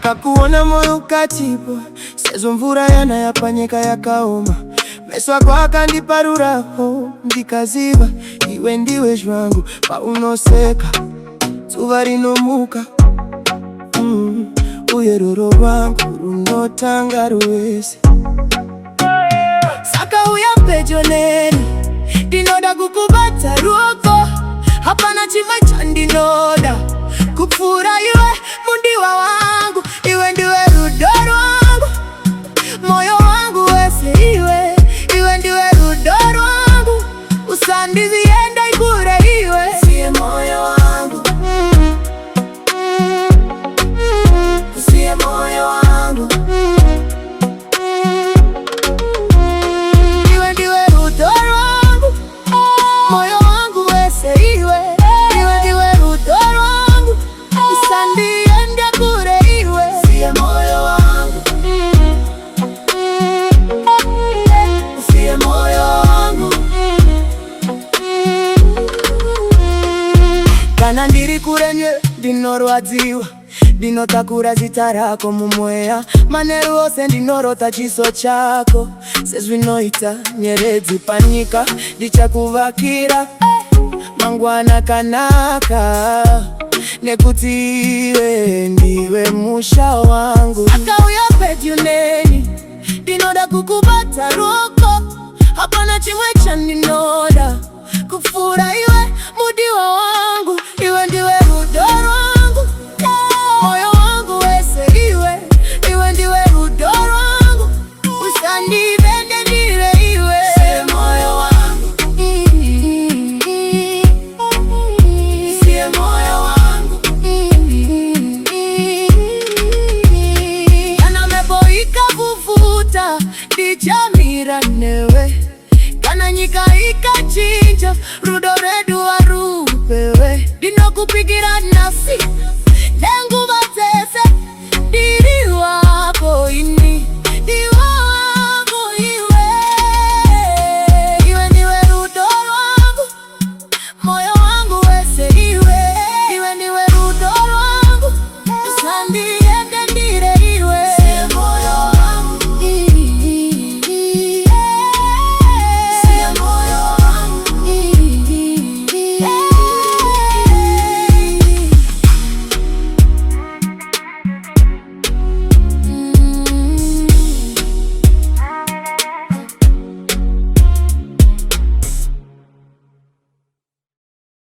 Nikakuona moyo ukatipo, sezo mvura yanayapanyika yakaoma. Meso yako akandiparuraho, ndikaziva iwe ndiwe jwangu paunoseka zuva rinomuka. Uye ruro rwangu runotanga ruwese. Saka uya pedyo neni, ndinoda kukubata ruoko. Hapana chimwe chandinoda kupfura iwe mundiwa wangu. Iwe ndiwe rudo rwangu, moyo wangu wese iwe. Iwe ndiwe rudo rwangu, usandizienda ikure iwe. Usiye moyo wangu, usiye moyo wangu. Iwe ndiwe rudo rwangu, moyo wangu wese iwe. Iwe ndiwe rudo rwangu, usandienda ikure iwe. Usiye moyo wangu, usiye moyo wangu. Kana ndiri kurenye ndinorwadziwa, ndinotakura zita rako mumweya. Manheru ose ndinorota chiso chako, sezvinoita nyeredzi panyika. Ndichakuvakira mangwana kanaka, nekuti iwe ndiwe musha wangu. Akauya pedyo neni, ndinoda kukubata ruoko. Hapana chimwe chandinoda kupfura iwe mudiwa wangu. Iwe ndiwe rudo rwangu, moyo wangu wese iwe. Iwe ndiwe rudo rwangu, usandivende ndiwe iwe. Usiye moyo wangu, usiye moyo wangu. Kana mepo ikavuvuta, ndichamira newe. Kana nyika ikachinja, rudo redu warupewe. Ndinokupigira nafsi